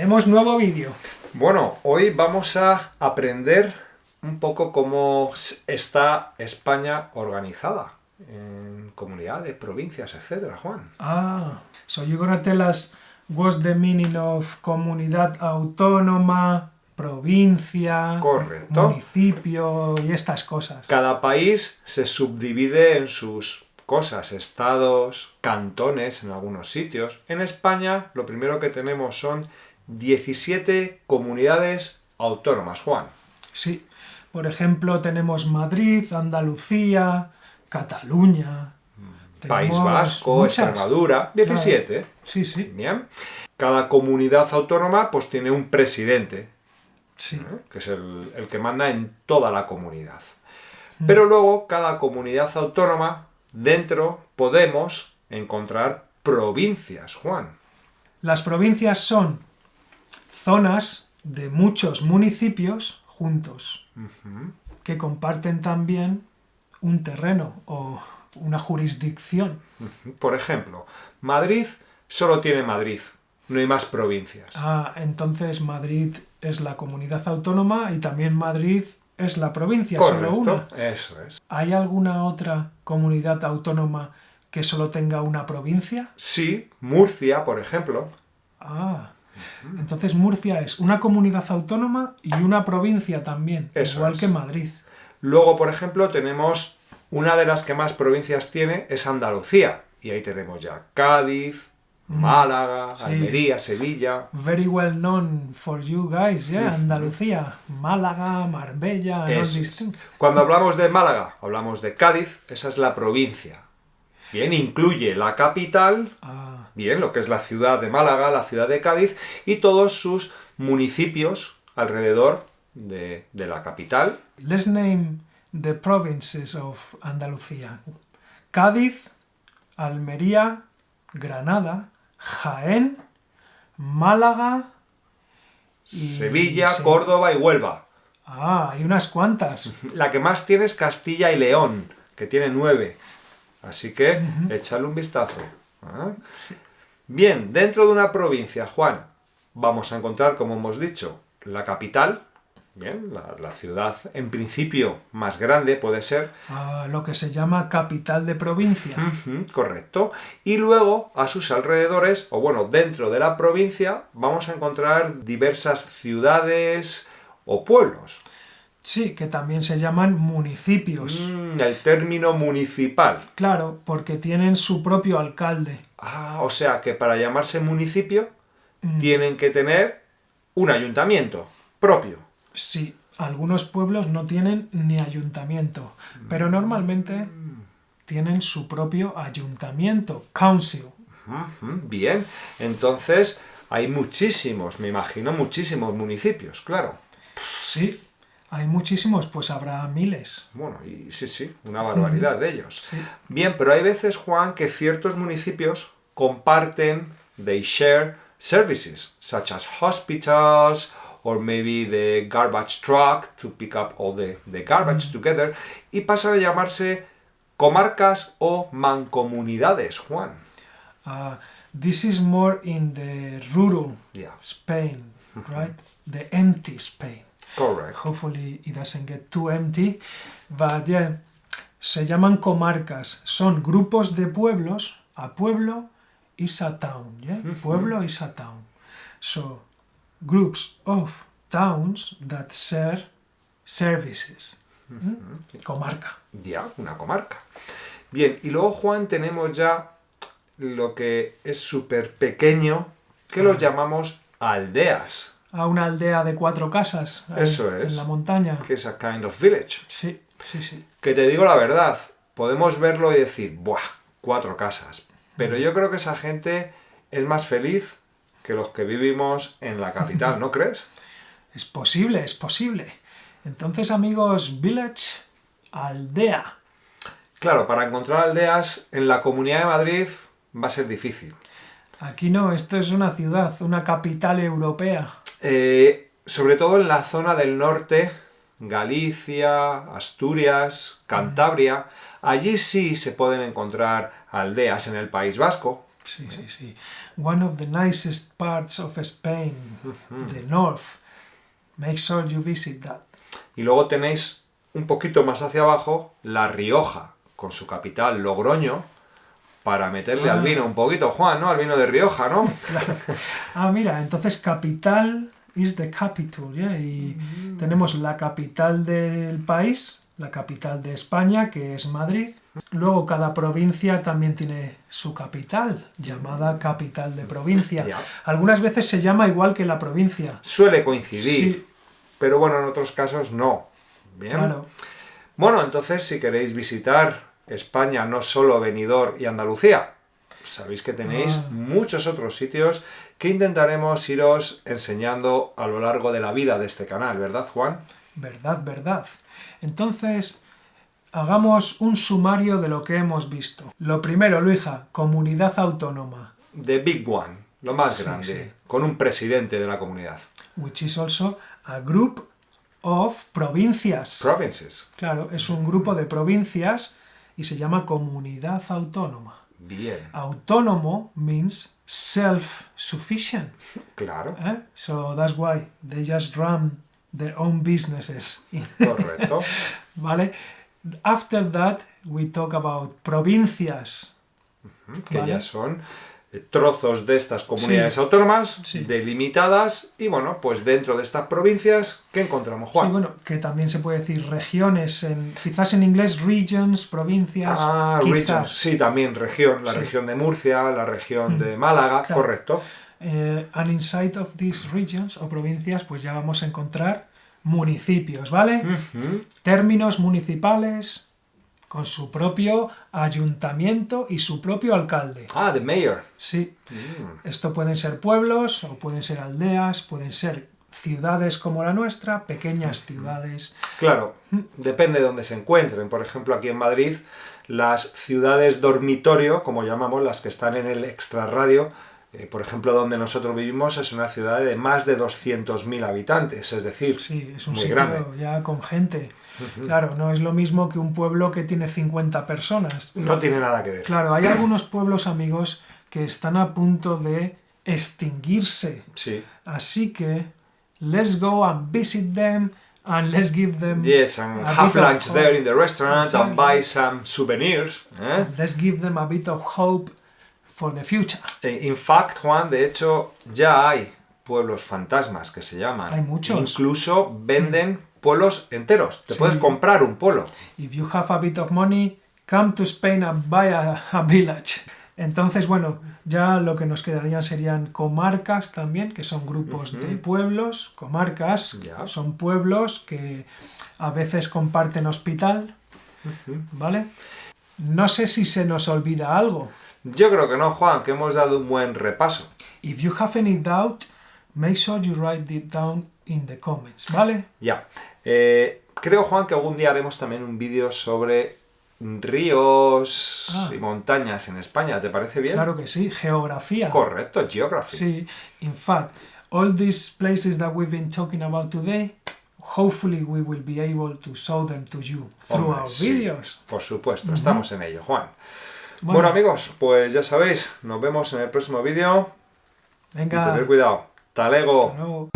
Tenemos nuevo vídeo. Bueno, hoy vamos a aprender un poco cómo está España organizada en comunidades, provincias, etcétera, Juan. So you're gonna tell us what's the meaning of comunidad autónoma, provincia, Correcto. municipio y estas cosas. Cada país se subdivide en sus cosas, estados, cantones en algunos sitios. En España lo primero que tenemos son 17 comunidades autónomas, Juan. Sí, por ejemplo tenemos Madrid, Andalucía, Cataluña. País Tenemos Vasco, muchas. Extremadura, 17. Sí, sí, Bien. Cada comunidad autónoma pues tiene un presidente, sí. que es el que manda en toda la comunidad. Pero luego cada comunidad autónoma, dentro podemos encontrar provincias, Juan. Las provincias son zonas de muchos municipios juntos, que comparten también un terreno o una jurisdicción. Por ejemplo, Madrid solo tiene Madrid, no hay más provincias. Entonces Madrid es la comunidad autónoma y también Madrid es la provincia, Correcto, solo una. eso es. ¿Hay alguna otra comunidad autónoma que solo tenga una provincia? Sí, Murcia, por ejemplo. Entonces Murcia es una comunidad autónoma y una provincia también, Eso igual es. que Madrid. Luego, por ejemplo, tenemos una de las que más provincias tiene, es Andalucía. Y ahí tenemos ya Cádiz, Málaga, sí. Almería, Sevilla. Very well known for you guys, yeah? Andalucía, Málaga, Marbella, and all Eso these es. things. Cuando hablamos de Málaga, hablamos de Cádiz, esa es la provincia. Bien, incluye la capital, bien, lo que es la ciudad de Málaga, la ciudad de Cádiz y todos sus municipios alrededor de la capital. Let's name the provinces of Andalucía. Cádiz, Almería, Granada, Jaén, Málaga y Sevilla, Córdoba y Huelva. hay unas cuantas. La que más tiene es Castilla y León, que tiene 9. Así que échale un vistazo. Bien, dentro de una provincia, Juan, vamos a encontrar, como hemos dicho, la capital. Bien, la ciudad en principio más grande puede ser. Lo que se llama capital de provincia. Correcto. Y luego, a sus alrededores, o bueno, dentro de la provincia, vamos a encontrar diversas ciudades o pueblos. Sí, que también se llaman municipios. El término municipal. Claro, porque tienen su propio alcalde. O sea que para llamarse municipio tienen que tener un ayuntamiento propio. Sí, algunos pueblos no tienen ni ayuntamiento, pero normalmente tienen su propio ayuntamiento, council. Bien, entonces hay muchísimos, me imagino, muchísimos municipios, claro. Sí, hay muchísimos, pues habrá miles. Bueno, y sí, una barbaridad de ellos. Sí. Bien, pero hay veces, Juan, que ciertos municipios comparten, they share services, such as hospitals, or maybe the garbage truck to pick up all the garbage together, y pasan a llamarse comarcas o mancomunidades, Juan. This is more in the rural Yeah. Spain, right? The empty Spain. Correct. Hopefully it doesn't get too empty, but yeah, se llaman comarcas. Son grupos de pueblos. A pueblo is a town, yeah? Pueblo is a town. So, groups of towns that share services. Comarca. Ya, una comarca. Bien, y luego, Juan, tenemos ya lo que es súper pequeño, que los llamamos aldeas. Una aldea de 4 casas. Eso es. En la montaña. Que es a kind of village. Sí. Que te digo la verdad, podemos verlo y decir, ¡buah! 4 casas. Pero yo creo que esa gente es más feliz que los que vivimos en la capital, ¿no crees? Es posible, es posible. Entonces, amigos, village, aldea. Claro, para encontrar aldeas en la Comunidad de Madrid va a ser difícil. Aquí no, esto es una ciudad, una capital europea. Sobre todo en la zona del norte, Galicia, Asturias, Cantabria, allí sí se pueden encontrar aldeas. En el País Vasco Sí, sí, sí. One of the nicest parts of Spain, the north. Make sure you visit that. Y luego tenéis un poquito más hacia abajo La Rioja, con su capital Logroño, para meterle al vino un poquito, Juan, ¿no? Al vino de Rioja, ¿no? Claro. Ah, mira, entonces capital is the capital, ¿yeah? Y tenemos la capital del país, la capital de España, que es Madrid. Luego cada provincia también tiene su capital, llamada capital de provincia. Ya. Algunas veces se llama igual que la provincia. Suele coincidir, Sí, pero bueno, en otros casos no. Bien. claro. Bueno, entonces si queréis visitar España, no solo Benidorm y Andalucía, sabéis que tenéis muchos otros sitios que intentaremos iros enseñando a lo largo de la vida de este canal, ¿verdad, Juan? Verdad, verdad. Entonces, hagamos un sumario de lo que hemos visto. Lo primero, Luija, comunidad autónoma, The Big One, lo más Sí, grande, sí. con un presidente de la comunidad. which is also a group of provincias. Provinces. Claro, es un grupo de provincias y se llama comunidad autónoma. Bien, Autónomo means self-sufficient. claro, So that's why they just run their own businesses. correcto. ¿Vale? After that, we talk about provincias. Que Vale. ya son trozos de estas comunidades Sí. autónomas Sí. delimitadas y bueno, pues dentro de estas provincias, ¿qué encontramos, Juan? Sí, bueno, que también se puede decir regiones, quizás en inglés regions, provincias, Regions. quizás. Sí, también región, la Sí. región de Murcia, la región de Málaga, Claro. correcto. And inside of these regions o provincias, pues ya vamos a encontrar municipios, ¿vale? Ujú. Términos municipales con su propio ayuntamiento y su propio alcalde. Ah, the mayor. Sí, esto pueden ser pueblos o pueden ser aldeas, pueden ser ciudades como la nuestra, pequeñas ciudades. Claro, depende de dónde se encuentren. Por ejemplo, aquí en Madrid, las ciudades dormitorio, como llamamos, las que están en el extrarradio, por ejemplo, donde nosotros vivimos, es una ciudad de más de 200.000 habitantes, es decir, Sí, es un muy sitio grande. ya con gente. Claro, no es lo mismo que un pueblo que tiene 50 personas. No tiene nada que ver. Claro, hay algunos pueblos, amigos, que están a punto de extinguirse. Sí. Así que, let's go and visit them and let's give them Yes, and a have bit of lunch hope. there in the restaurant Exactly. and buy some souvenirs. ¿Eh? Let's give them a bit of hope for the future. In fact, Juan, de hecho, ya hay pueblos fantasmas que se llaman. Hay muchos. Incluso venden pueblos enteros. Te Sí. puedes comprar un pueblo. If you have a bit of money, come to Spain and buy a village. Entonces, bueno, ya lo que nos quedarían serían comarcas también, que son grupos de pueblos. Comarcas Ya. son pueblos que a veces comparten hospital, ¿vale? No sé si se nos olvida algo. Yo creo que no, Juan, que hemos dado un buen repaso. If you have any doubt, make sure you write it down in the comments, ¿vale? Ya. Creo, Juan, que algún día haremos también un vídeo sobre ríos y montañas en España. ¿Te parece bien? Claro que sí, geografía. Correcto, geography. Sí, in fact, all these places that we've been talking about today, hopefully we will be able to show them to you through Hombre, our sí, videos. por supuesto, estamos en ello, Juan. Bueno. Bueno, amigos, pues ya sabéis, nos vemos en el próximo vídeo. Y Venga, tener cuidado. Hasta luego. hasta luego.